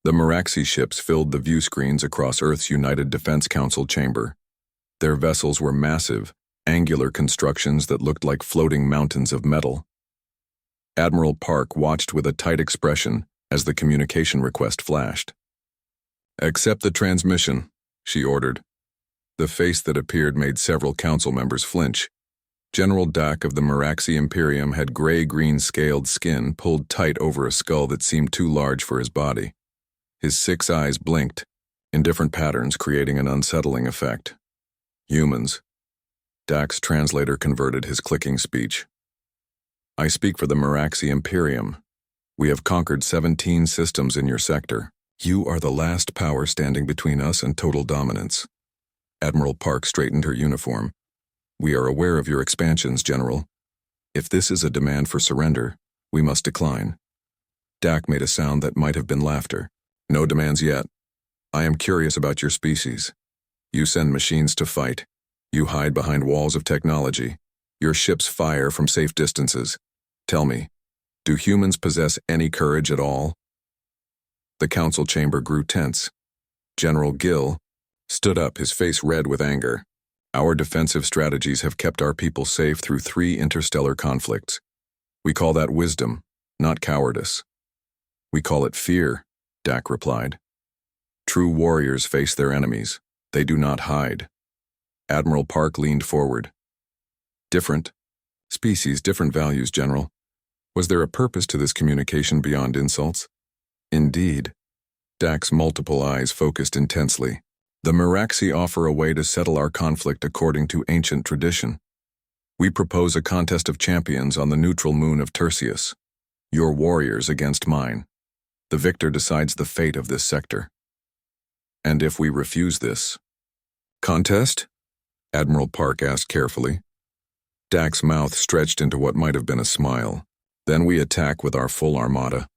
The Meraxi ships filled the view screens across Earth's United Defense Council chamber. Their vessels were massive, angular constructions that looked like floating mountains of metal. Admiral Park watched with a tight expression as the communication request flashed. "Accept the transmission," she ordered. The face that appeared made several council members flinch. General Dak of the Meraxi Imperium had gray-green scaled skin pulled tight over a skull that seemed too large for his body. His 6 eyes blinked, in different patterns, creating an unsettling effect. "Humans." Dak's translator converted his clicking speech. "I speak for the Meraxi Imperium. We have conquered 17 systems in your sector. You are the last power standing between us and total dominance." Admiral Park straightened her uniform. "We are aware of your expansions, General. If this is a demand for surrender, we must decline." Dak made a sound that might have been laughter. "No demands yet. I am curious about your species. You send machines to fight. You hide behind walls of technology. Your ships fire from safe distances. Tell me, do humans possess any courage at all?" The council chamber grew tense. General Gill stood up, his face red with anger. "Our defensive strategies have kept our people safe through 3 interstellar conflicts. We call that wisdom, not cowardice." "We call it fear," Dak replied. "True warriors face their enemies. They do not hide." Admiral Park leaned forward. "Different species, different values, General. Was there a purpose to this communication beyond insults?" "Indeed." Dak's multiple eyes focused intensely. "The Meraxi offer a way to settle our conflict according to ancient tradition. We propose a contest of champions on the neutral moon of Tertius. Your warriors against mine. The victor decides the fate of this sector." "And if we refuse this?" "Contest?" Admiral Park asked carefully. Dak's mouth stretched into what might have been a smile. "Then we attack with our full armada.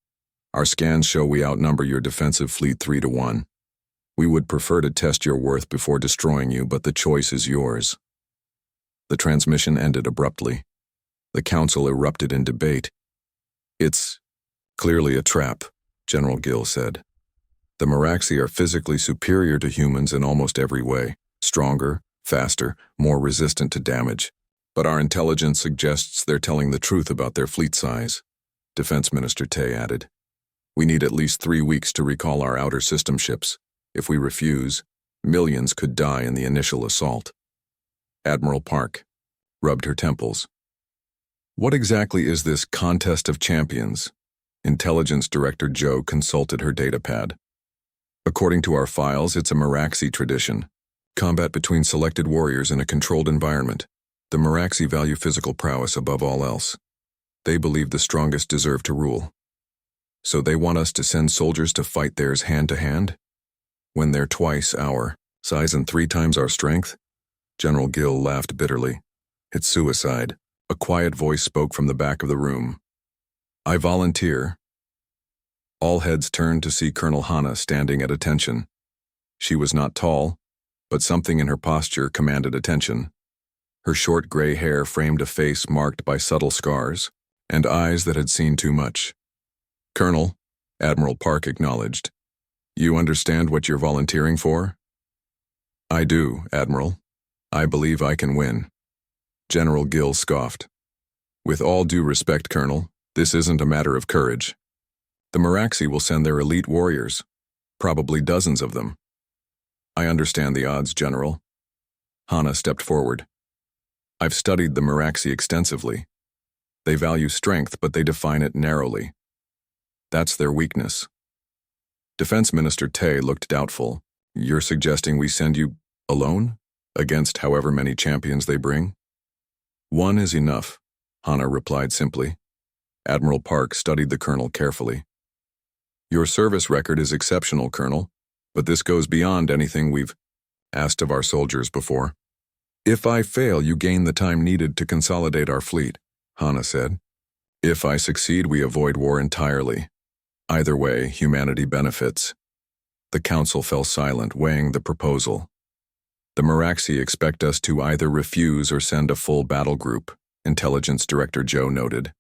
Our scans show we outnumber your defensive fleet 3-1. We would prefer to test your worth before destroying you, but the choice is yours." The transmission ended abruptly. The council erupted in debate. "It's clearly a trap," General Gill said. "The Meraxi are physically superior to humans in almost every way, stronger, faster, more resistant to damage. But our intelligence suggests they're telling the truth about their fleet size," Defense Minister Tay added. "We need at least 3 weeks to recall our outer system ships. If we refuse, millions could die in the initial assault." Admiral Park rubbed her temples. "What exactly is this contest of champions?" Intelligence Director Joe consulted her datapad. "According to our files, it's a Meraxi tradition. Combat between selected warriors in a controlled environment. The Meraxi value physical prowess above all else. They believe the strongest deserve to rule. So they want us to send soldiers to fight theirs hand-to-hand? When they're twice our size and 3 times our strength?" General Gill laughed bitterly. "It's suicide." A quiet voice spoke from the back of the room. "I volunteer." All heads turned to see Colonel Hana standing at attention. She was not tall, but something in her posture commanded attention. Her short gray hair framed a face marked by subtle scars, and eyes that had seen too much. "Colonel," Admiral Park acknowledged, "you understand what you're volunteering for?" "I do, Admiral. I believe I can win." General Gill scoffed. "With all due respect, Colonel, this isn't a matter of courage. The Meraxi will send their elite warriors, probably dozens of them." "I understand the odds, General." Hana stepped forward. "I've studied the Meraxi extensively. They value strength, but they define it narrowly. That's their weakness." Defense Minister Tay looked doubtful. "You're suggesting we send you alone? Against however many champions they bring?" "One is enough," Hana replied simply. Admiral Park studied the colonel carefully. "Your service record is exceptional, Colonel, but this goes beyond anything we've asked of our soldiers before." "If I fail, you gain the time needed to consolidate our fleet," Hana said. "If I succeed, we avoid war entirely. Either way, humanity benefits." The council fell silent, weighing the proposal. "The Meraxi expect us to either refuse or send a full battle group," Intelligence Director Joe noted.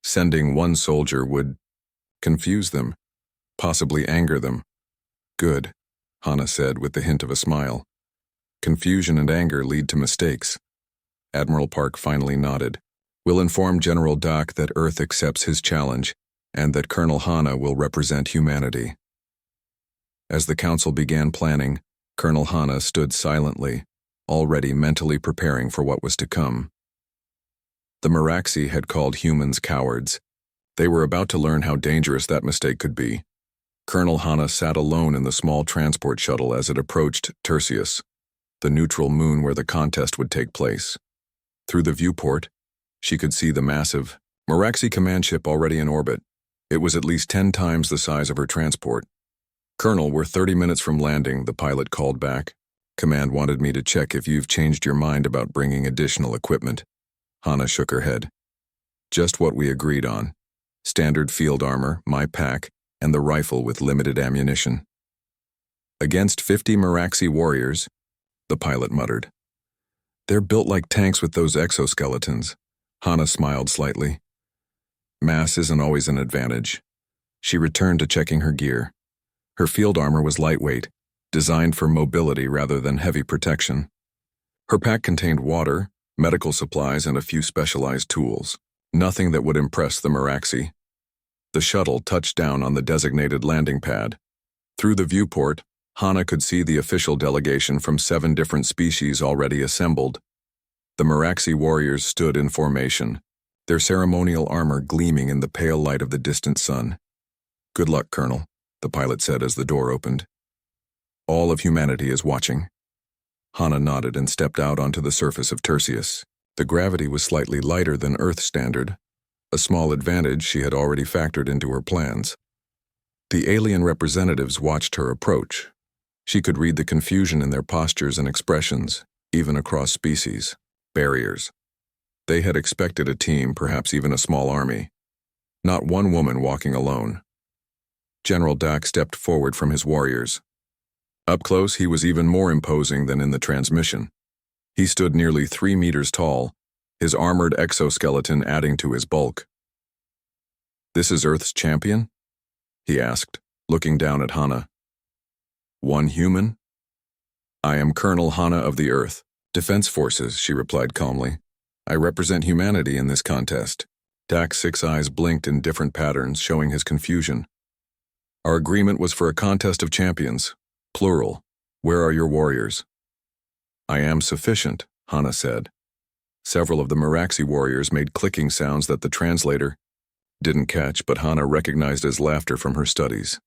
"Sending one soldier would confuse them. possibly anger them. Good, Hana said with the hint of a smile. Confusion and anger lead to mistakes. Admiral Park finally nodded. We'll inform General Dak that Earth accepts his challenge and that Colonel Hana will represent humanity. As the council began planning, Colonel Hana stood silently, already mentally preparing for what was to come. The Meraxi had called humans cowards. They were about to learn how dangerous that mistake could be. Colonel Hana sat alone in the small transport shuttle as it approached Tertius, the neutral moon where the contest would take place. Through the viewport, she could see the massive Meraxi command ship already in orbit. It was at least 10 times the size of her transport. Colonel, we're 30 minutes from landing, the pilot called back. Command wanted me to check if you've changed your mind about bringing additional equipment. Hana shook her head. Just what we agreed on. Standard field armor, my pack, and the rifle with limited ammunition. Against 50 Meraxi warriors, the pilot muttered. They're built like tanks with those exoskeletons. Hana smiled slightly. Mass isn't always an advantage. She returned to checking her gear. Her field armor was lightweight, designed for mobility rather than heavy protection. Her pack contained water, medical supplies, and a few specialized tools. Nothing that would impress the Meraxi. The shuttle touched down on the designated landing pad. Through the viewport, Hana could see the official delegation from 7 different species already assembled. The Meraxi warriors stood in formation, their ceremonial armor gleaming in the pale light of the distant sun. Good luck, Colonel, the pilot said as the door opened. All of humanity is watching. Hana nodded and stepped out onto the surface of Tertius. The gravity was slightly lighter than Earth standard, a small advantage she had already factored into her plans. The alien representatives watched her approach. She could read the confusion in their postures and expressions, even across species, barriers. They had expected a team, perhaps even a small army. Not one woman walking alone. General Dak stepped forward from his warriors. Up close, he was even more imposing than in the transmission. He stood nearly 3 meters tall, his armored exoskeleton adding to his bulk. This is Earth's champion? He asked, looking down at Hana. One human? I am Colonel Hana of the Earth, Defense Forces, she replied calmly. I represent humanity in this contest. Dak's 6 eyes blinked in different patterns, showing his confusion. Our agreement was for a contest of champions, plural. Where are your warriors? I am sufficient, Hana said. Several of the Meraxi warriors made clicking sounds that the translator didn't catch, but Hana recognized as laughter from her studies.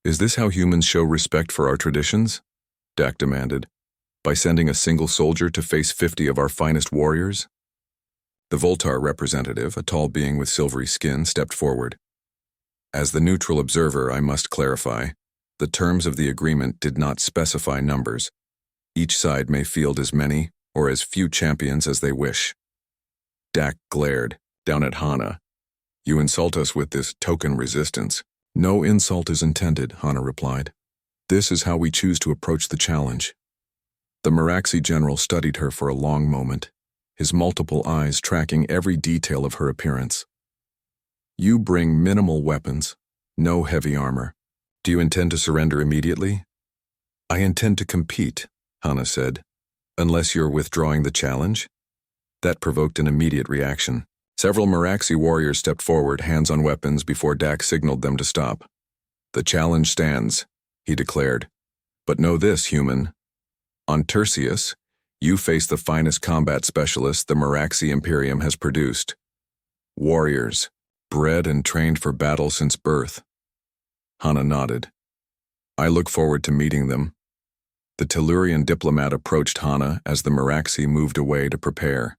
Is this how humans show respect for our traditions? Dak demanded. By sending a single soldier to face 50 of our finest warriors? The Voltar representative, a tall being with silvery skin, stepped forward. As the neutral observer, I must clarify, the terms of the agreement did not specify numbers. Each side may field as many or as few champions as they wish. Dak glared down at Hana. You insult us with this token resistance. No insult is intended, Hana replied. This is how we choose to approach the challenge. The Meraxi general studied her for a long moment, his multiple eyes tracking every detail of her appearance. You bring minimal weapons, no heavy armor. Do you intend to surrender immediately? I intend to compete, Hana said. Unless you're withdrawing the challenge? That provoked an immediate reaction. Several Meraxi warriors stepped forward, hands on weapons, before Dak signaled them to stop. The challenge stands, he declared. But know this, human. On Tertius, you face the finest combat specialists the Meraxi Imperium has produced. Warriors, bred and trained for battle since birth. Hana nodded. I look forward to meeting them. The Tellurian diplomat approached Hana as the Meraxi moved away to prepare.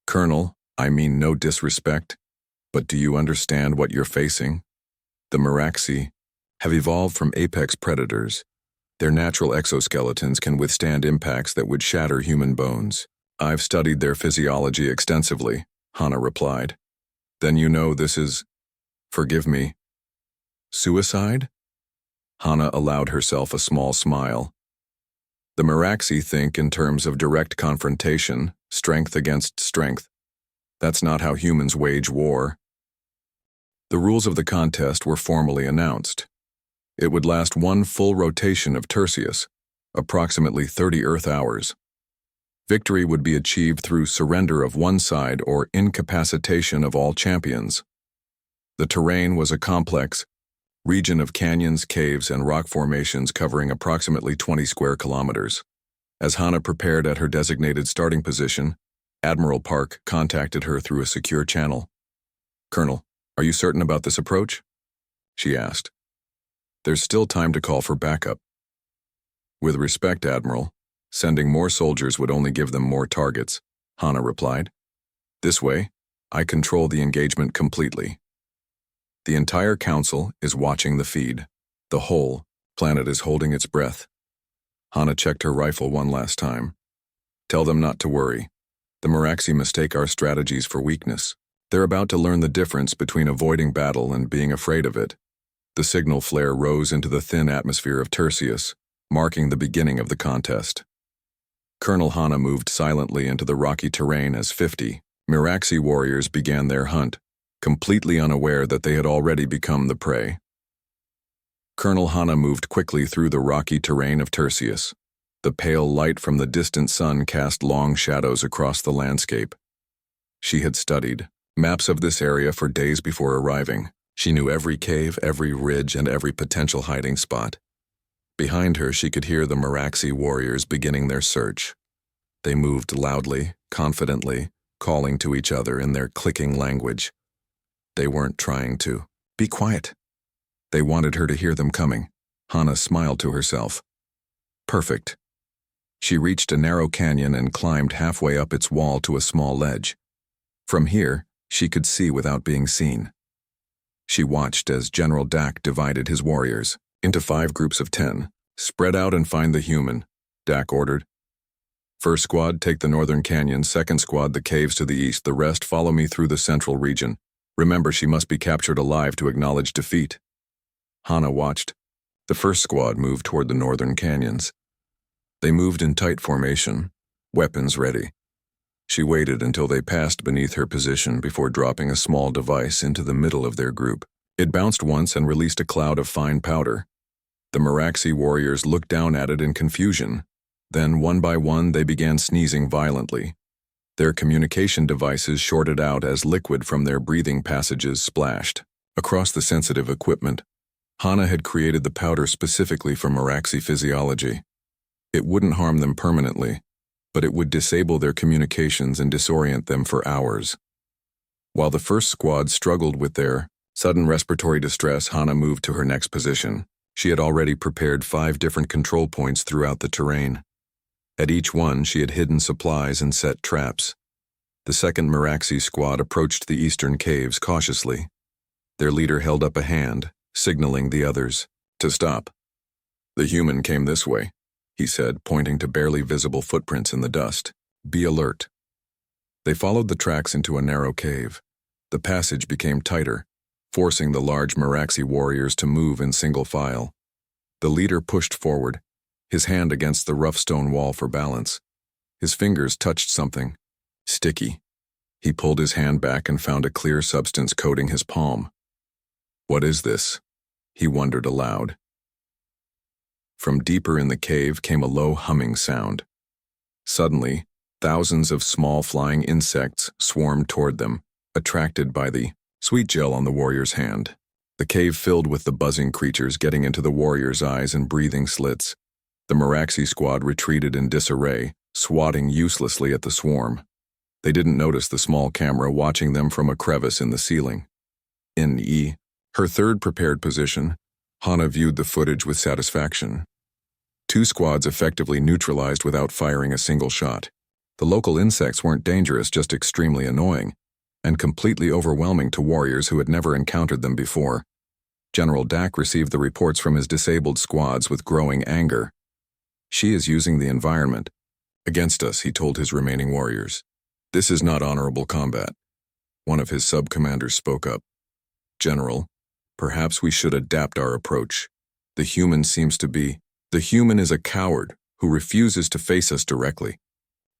Colonel, I mean no disrespect, but do you understand what you're facing? The Meraxi have evolved from apex predators. Their natural exoskeletons can withstand impacts that would shatter human bones. I've studied their physiology extensively, Hana replied. Then you know this is, forgive me, suicide? Hana allowed herself a small smile. The Meraxi think in terms of direct confrontation, strength against strength. That's not how humans wage war. The rules of the contest were formally announced. It would last one full rotation of Tertius, approximately 30 Earth hours. Victory would be achieved through surrender of one side or incapacitation of all champions. The terrain was a complex region of canyons, caves, and rock formations covering approximately 20 square kilometers. As Hana prepared at her designated starting position, Admiral Park contacted her through a secure channel. "Colonel, are you certain about this approach?" she asked. "There's still time to call for backup." "With respect, Admiral, sending more soldiers would only give them more targets," Hana replied. "This way, I control the engagement completely. The entire council is watching the feed. The whole planet is holding its breath." Hana checked her rifle one last time. "Tell them not to worry. The Meraxi mistake our strategies for weakness. They're about to learn the difference between avoiding battle and being afraid of it." The signal flare rose into the thin atmosphere of Tertius, marking the beginning of the contest. Colonel Hana moved silently into the rocky terrain as 50 Meraxi warriors began their hunt, completely unaware that they had already become the prey. Colonel Hana moved quickly through the rocky terrain of Tertius. The pale light from the distant sun cast long shadows across the landscape. She had studied maps of this area for days before arriving. She knew every cave, every ridge, and every potential hiding spot. Behind her, she could hear the Meraxi warriors beginning their search. They moved loudly, confidently, calling to each other in their clicking language. They weren't trying to be quiet. They wanted her to hear them coming. Hana smiled to herself. Perfect. She reached a narrow canyon and climbed halfway up its wall to a small ledge. From here, she could see without being seen. She watched as General Dak divided his warriors into 5 groups of 10. "Spread out and find the human," Dak ordered. "First squad, take the northern canyon. Second squad, the caves to the east. The rest follow me through the central region. Remember, she must be captured alive to acknowledge defeat." Hana watched. The first squad moved toward the northern canyons. They moved in tight formation, weapons ready. She waited until they passed beneath her position before dropping a small device into the middle of their group. It bounced once and released a cloud of fine powder. The Meraxi warriors looked down at it in confusion. Then, one by one, they began sneezing violently. Their communication devices shorted out as liquid from their breathing passages splashed across the sensitive equipment. Hana had created the powder specifically for Meraxi physiology. It wouldn't harm them permanently, but it would disable their communications and disorient them for hours. While the first squad struggled with their sudden respiratory distress, Hana moved to her next position. She had already prepared 5 different control points throughout the terrain. At each one, she had hidden supplies and set traps. The second Meraxi squad approached the eastern caves cautiously. Their leader held up a hand, signaling the others to stop. "The human came this way," he said, pointing to barely visible footprints in the dust. "Be alert." They followed the tracks into a narrow cave. The passage became tighter, forcing the large Meraxi warriors to move in single file. The leader pushed forward, his hand against the rough stone wall for balance. His fingers touched something sticky. He pulled his hand back and found a clear substance coating his palm. "What is this?" he wondered aloud. From deeper in the cave came a low humming sound. Suddenly, thousands of small flying insects swarmed toward them, attracted by the sweet gel on the warrior's hand. The cave filled with the buzzing creatures getting into the warrior's eyes and breathing slits. The Meraxi squad retreated in disarray, swatting uselessly at the swarm. They didn't notice the small camera watching them from a crevice in the ceiling. In her third prepared position, Hana viewed the footage with satisfaction. 2 squads effectively neutralized without firing a single shot. The local insects weren't dangerous, just extremely annoying, and completely overwhelming to warriors who had never encountered them before. General Dak received the reports from his disabled squads with growing anger. "She is using the environment against us," he told his remaining warriors. "This is not honorable combat." One of his sub-commanders spoke up. "General, perhaps we should adapt our approach. The human is a coward who refuses to face us directly."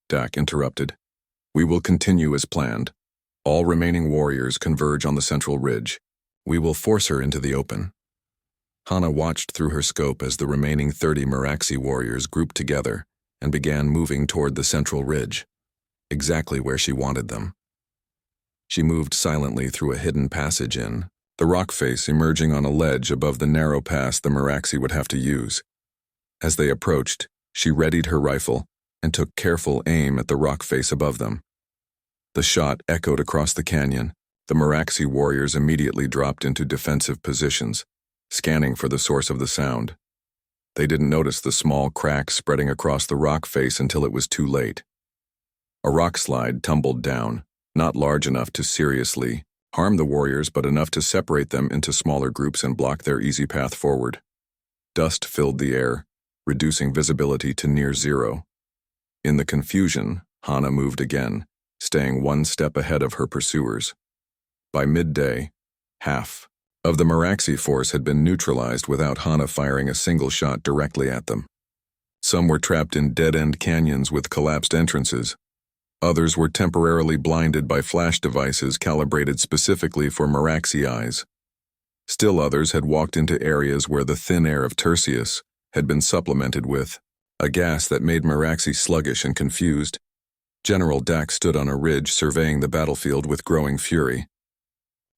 Dak interrupted. "We will continue as planned. All remaining warriors converge on the central ridge. We will force her into the open. Hana watched through her scope as the remaining 30 Meraxi warriors grouped together and began moving toward the central ridge, exactly where she wanted them. She moved silently through a hidden passage the rock face emerging on a ledge above the narrow pass the Meraxi would have to use. As they approached, she readied her rifle and took careful aim at the rock face above them. The shot echoed across the canyon. The Meraxi warriors immediately dropped into defensive positions, scanning for the source of the sound. They didn't notice the small cracks spreading across the rock face until it was too late. A rock slide tumbled down, not large enough to seriously harm the warriors, but enough to separate them into smaller groups and block their easy path forward. Dust filled the air, reducing visibility to near zero. In the confusion, Hana moved again, staying one step ahead of her pursuers. By midday, half of the Meraxi force had been neutralized without Hana firing a single shot directly at them. Some were trapped in dead-end canyons with collapsed entrances. Others were temporarily blinded by flash devices calibrated specifically for Meraxi eyes. Still others had walked into areas where the thin air of Tertius had been supplemented with a gas that made Meraxi sluggish and confused. General Dak stood on a ridge surveying the battlefield with growing fury.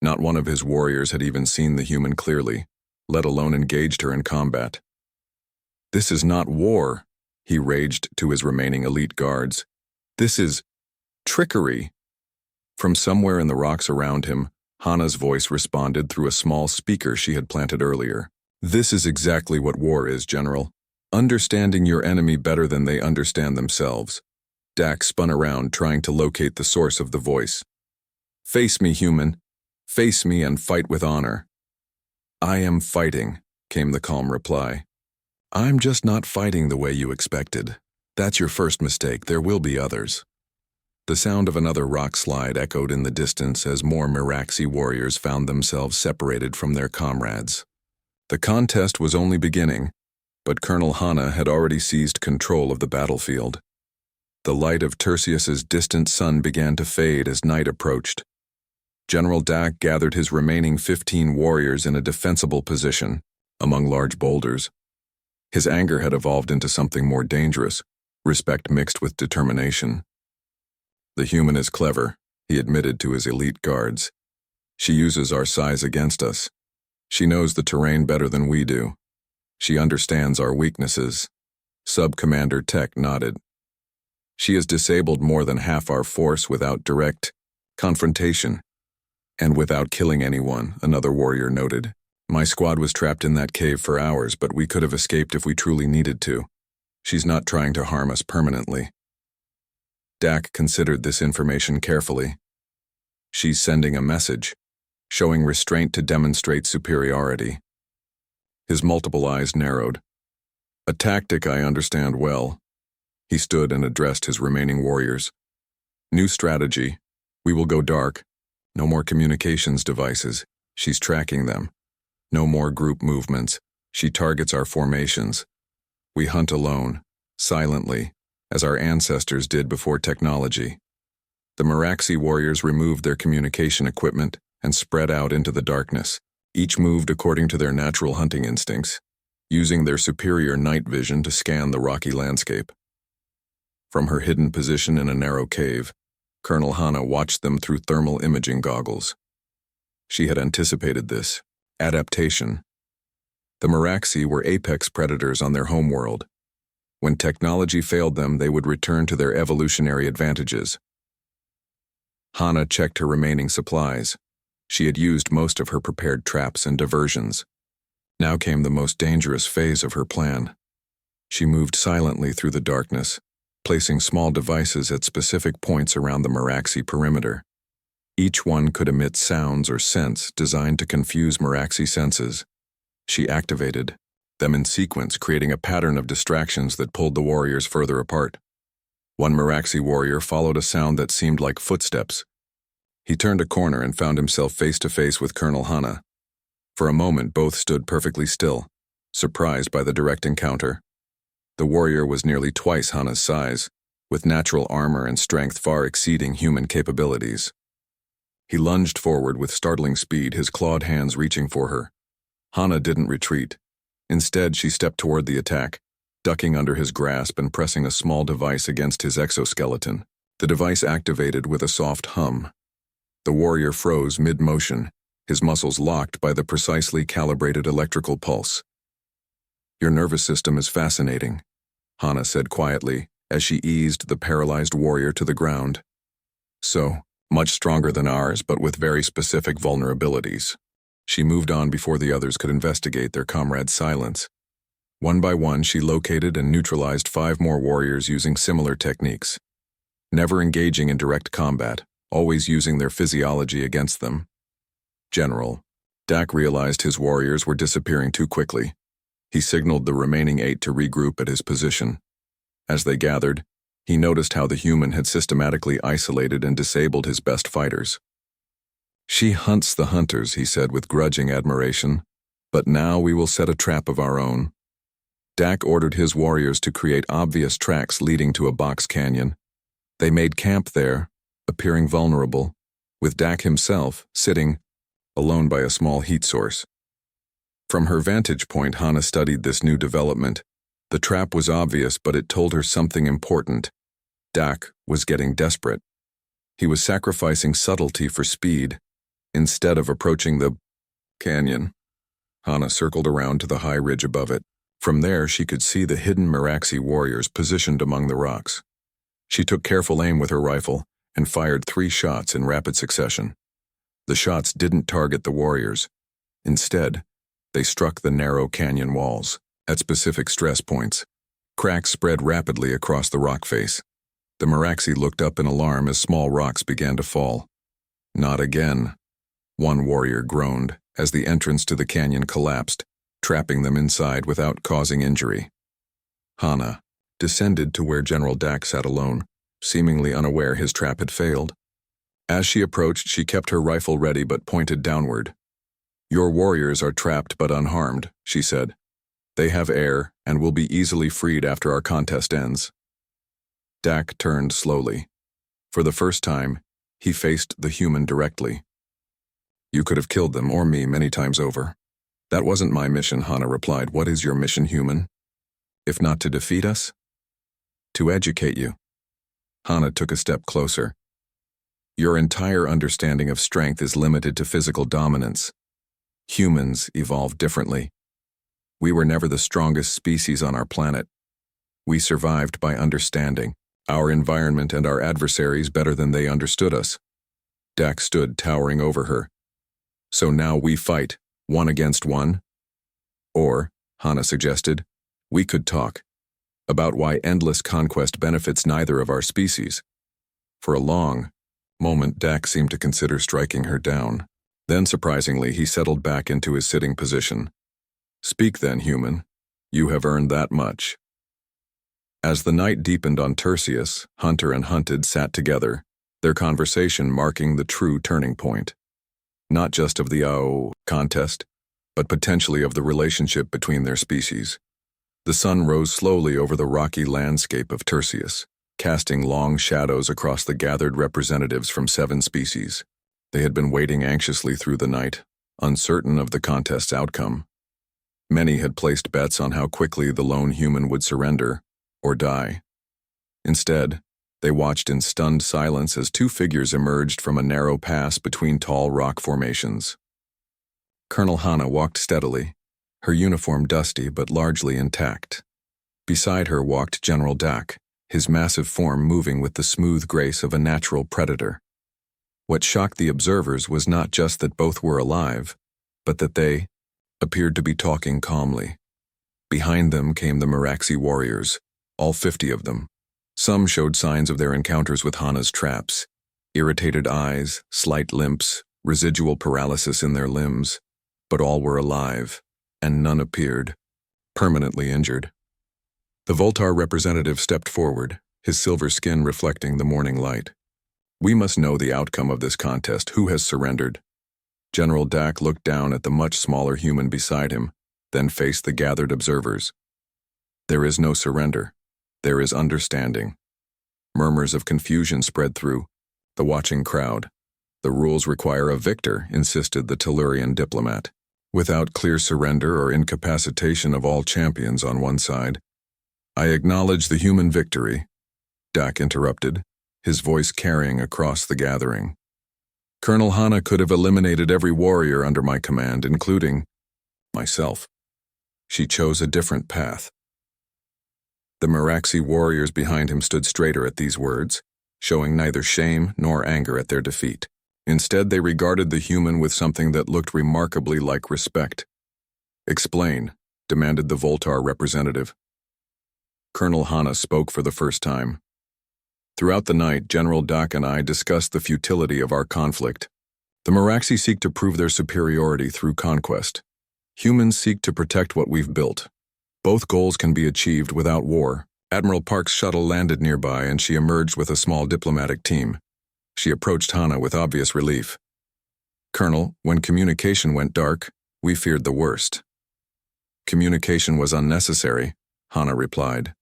Not one of his warriors had even seen the human clearly, let alone engaged her in combat. "This is not war," he raged to his remaining elite guards. "This is trickery." From somewhere in the rocks around him, Hana's voice responded through a small speaker she had planted earlier. "This is exactly what war is, General. Understanding your enemy better than they understand themselves." Dak spun around, trying to locate the source of the voice. "Face me, human. Face me and fight with honor." "I am fighting," came the calm reply. "I'm just not fighting the way you expected. That's your first mistake. There will be others." The sound of another rock slide echoed in the distance as more Meraxi warriors found themselves separated from their comrades. The contest was only beginning, but Colonel Hana had already seized control of the battlefield. The light of Tertius's distant sun began to fade as night approached. General Dak gathered his remaining 15 warriors in a defensible position, among large boulders. His anger had evolved into something more dangerous, respect mixed with determination. "The human is clever," he admitted to his elite guards. "She uses our size against us. She knows the terrain better than we do. She understands our weaknesses." Sub-Commander Tech nodded. "She has disabled more than half our force without direct confrontation. And without killing anyone," another warrior noted. "My squad was trapped in that cave for hours, but we could have escaped if we truly needed to. She's not trying to harm us permanently." Dak considered this information carefully. "She's sending a message, showing restraint to demonstrate superiority." His multiple eyes narrowed. "A tactic I understand well." He stood and addressed his remaining warriors. "New strategy. We will go dark. No more communications devices. She's tracking them. No more group movements. She targets our formations. We hunt alone, silently, as our ancestors did before technology." The Meraxi warriors removed their communication equipment and spread out into the darkness. Each moved according to their natural hunting instincts, using their superior night vision to scan the rocky landscape. From her hidden position in a narrow cave, Colonel Hana watched them through thermal imaging goggles. She had anticipated this. Adaptation. The Meraxi were apex predators on their homeworld. When technology failed them, they would return to their evolutionary advantages. Hana checked her remaining supplies. She had used most of her prepared traps and diversions. Now came the most dangerous phase of her plan. She moved silently through the darkness, placing small devices at specific points around the Meraxi perimeter. Each one could emit sounds or scents designed to confuse Meraxi senses. She activated them in sequence, creating a pattern of distractions that pulled the warriors further apart. One Meraxi warrior followed a sound that seemed like footsteps. He turned a corner and found himself face to face with Colonel Hana. For a moment, both stood perfectly still, surprised by the direct encounter. The warrior was nearly twice Hana's size, with natural armor and strength far exceeding human capabilities. He lunged forward with startling speed, his clawed hands reaching for her. Hana didn't retreat. Instead, she stepped toward the attack, ducking under his grasp and pressing a small device against his exoskeleton. The device activated with a soft hum. The warrior froze mid-motion, his muscles locked by the precisely calibrated electrical pulse. "Your nervous system is fascinating," Hana said quietly as she eased the paralyzed warrior to the ground. "So, much stronger than ours, but with very specific vulnerabilities." She moved on before the others could investigate their comrade's silence. One by one, she located and neutralized 5 more warriors using similar techniques. Never engaging in direct combat, always using their physiology against them. "General." Dak realized his warriors were disappearing too quickly. He signaled the remaining 8 to regroup at his position. As they gathered, he noticed how the human had systematically isolated and disabled his best fighters. "She hunts the hunters," he said with grudging admiration. "But now we will set a trap of our own." Dak ordered his warriors to create obvious tracks leading to a box canyon. They made camp there, appearing vulnerable, with Dak himself sitting alone by a small heat source. From her vantage point, Hana studied this new development. The trap was obvious, but it told her something important. Dak was getting desperate. He was sacrificing subtlety for speed, instead of approaching the canyon. Hana circled around to the high ridge above it. From there, she could see the hidden Meraxi warriors positioned among the rocks. She took careful aim with her rifle and fired 3 shots in rapid succession. The shots didn't target the warriors. Instead, they struck the narrow canyon walls at specific stress points. Cracks spread rapidly across the rock face. The Meraxi looked up in alarm as small rocks began to fall. "Not again," one warrior groaned as the entrance to the canyon collapsed, trapping them inside without causing injury. Hana descended to where General Dak sat alone, seemingly unaware his trap had failed. As she approached, she kept her rifle ready but pointed downward. "Your warriors are trapped but unharmed," she said. "They have air and will be easily freed after our contest ends." Dak turned slowly. For the first time, he faced the human directly. "You could have killed them or me many times over." "That wasn't my mission," Hana replied. "What is your mission, human? If not to defeat us, to educate you." Hana took a step closer. "Your entire understanding of strength is limited to physical dominance. Humans evolved differently. We were never the strongest species on our planet. We survived by understanding our environment and our adversaries better than they understood us." Dak stood towering over her. "So now we fight, 1 against 1? Or," Hana suggested, "we could talk about why endless conquest benefits neither of our species." For a long moment, Dak seemed to consider striking her down. Then, surprisingly, he settled back into his sitting position. "Speak then, human. You have earned that much." As the night deepened on Tertius, hunter and hunted sat together, their conversation marking the true turning point. Not just of the contest, but potentially of the relationship between their species. The sun rose slowly over the rocky landscape of Tertius, casting long shadows across the gathered representatives from 7 species. They had been waiting anxiously through the night, uncertain of the contest's outcome. Many had placed bets on how quickly the lone human would surrender or die. Instead, they watched in stunned silence as 2 figures emerged from a narrow pass between tall rock formations. Colonel Hana walked steadily, her uniform dusty but largely intact. Beside her walked General Dak, his massive form moving with the smooth grace of a natural predator. What shocked the observers was not just that both were alive, but that they appeared to be talking calmly. Behind them came the Meraxi warriors, all 50 of them. Some showed signs of their encounters with Hana's traps: irritated eyes, slight limps, residual paralysis in their limbs, but all were alive, and none appeared permanently injured. The Voltar representative stepped forward, his silver skin reflecting the morning light. "We must know the outcome of this contest. Who has surrendered?" General Dak looked down at the much smaller human beside him, then faced the gathered observers. "There is no surrender. There is understanding." Murmurs of confusion spread through the watching crowd. The rules require a victor, insisted the Tellurian diplomat. Without clear surrender or incapacitation of all champions on one side. I acknowledge the human victory, Dak interrupted, his voice carrying across the gathering. Colonel Hana could have eliminated every warrior under my command, including myself. She chose a different path. The Meraxi warriors behind him stood straighter at these words, showing neither shame nor anger at their defeat. Instead, they regarded the human with something that looked remarkably like respect. Explain, demanded the Voltar representative. Colonel Hana spoke for the first time. Throughout the night, General Dak and I discussed the futility of our conflict. The Meraxi seek to prove their superiority through conquest. Humans seek to protect what we've built. Both goals can be achieved without war. Admiral Park's shuttle landed nearby and she emerged with a small diplomatic team. She approached Hana with obvious relief. Colonel, when communication went dark, we feared the worst. Communication was unnecessary, Hana replied.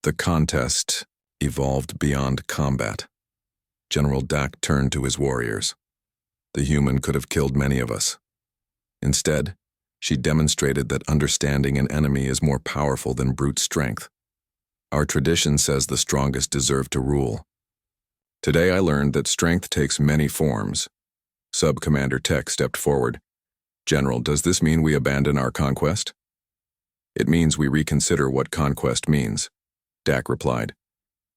The contest evolved beyond combat. General Dak turned to his warriors. The human could have killed many of us. Instead, she demonstrated that understanding an enemy is more powerful than brute strength. Our tradition says the strongest deserve to rule. Today I learned that strength takes many forms. Sub-Commander Tech stepped forward. General, does this mean we abandon our conquest? It means we reconsider what conquest means, Dak replied.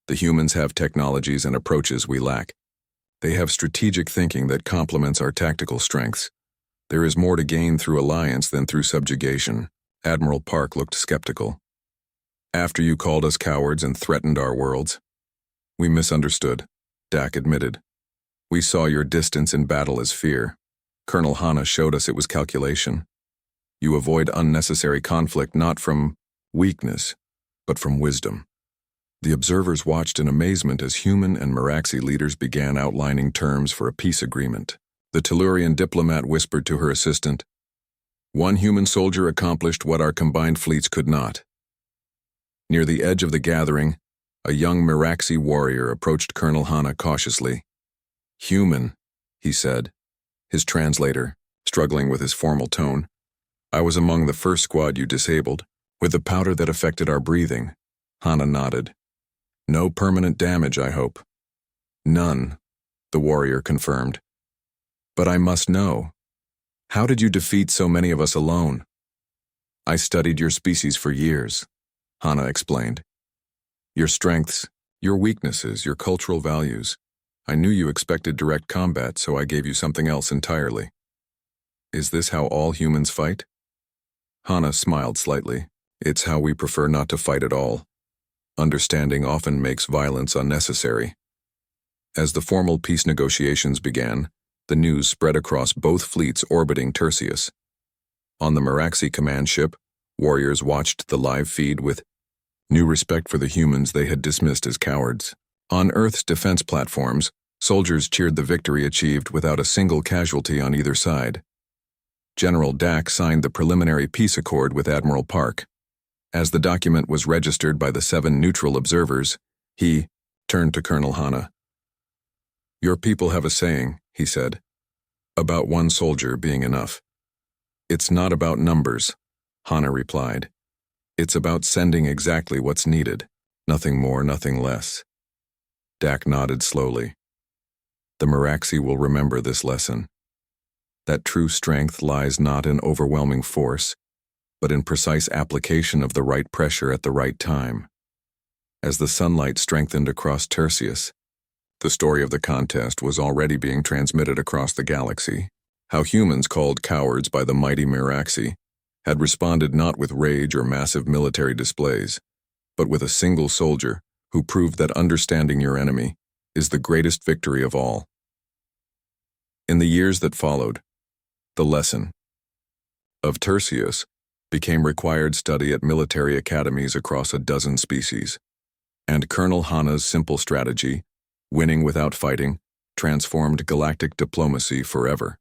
The humans have technologies and approaches we lack. They have strategic thinking that complements our tactical strengths. There is more to gain through alliance than through subjugation. Admiral Park looked skeptical. After you called us cowards and threatened our worlds, we misunderstood, Dak admitted. We saw your distance in battle as fear. Colonel Hana showed us it was calculation. You avoid unnecessary conflict not from weakness, but from wisdom. The observers watched in amazement as human and Meraxi leaders began outlining terms for a peace agreement. The Tellurian diplomat whispered to her assistant, "One human soldier accomplished what our combined fleets could not." Near the edge of the gathering, a young Meraxi warrior approached Colonel Hana cautiously. "Human," he said, his translator struggling with his formal tone. "I was among the first squad you disabled, with the powder that affected our breathing." Hana nodded. "No permanent damage, I hope." "None," the warrior confirmed. "But I must know. How did you defeat so many of us alone?" "I studied your species for years," Hana explained. "Your strengths, your weaknesses, your cultural values. I knew you expected direct combat, so I gave you something else entirely." "Is this how all humans fight?" Hana smiled slightly. "It's how we prefer not to fight at all. Understanding often makes violence unnecessary." As the formal peace negotiations began, the news spread across both fleets orbiting Tertius. On the Meraxi command ship, warriors watched the live feed with new respect for the humans they had dismissed as cowards. On Earth's defense platforms, soldiers cheered the victory achieved without a single casualty on either side. General Dak signed the preliminary peace accord with Admiral Park. As the document was registered by the 7 neutral observers, he turned to Colonel Hana. "Your people have a saying," he said, "about one soldier being enough." "It's not about numbers," Hana replied. "It's about sending exactly what's needed. Nothing more, nothing less." Dak nodded slowly. The Meraxi will remember this lesson. That true strength lies not in overwhelming force, but in precise application of the right pressure at the right time. As the sunlight strengthened across Tertius, the story of the contest was already being transmitted across the galaxy. How humans called cowards by the mighty Meraxi had responded not with rage or massive military displays, but with a single soldier who proved that understanding your enemy is the greatest victory of all. In the years that followed, the lesson of Tertius became required study at military academies across a dozen species, and Colonel Hana's simple strategy, winning without fighting, transformed galactic diplomacy forever.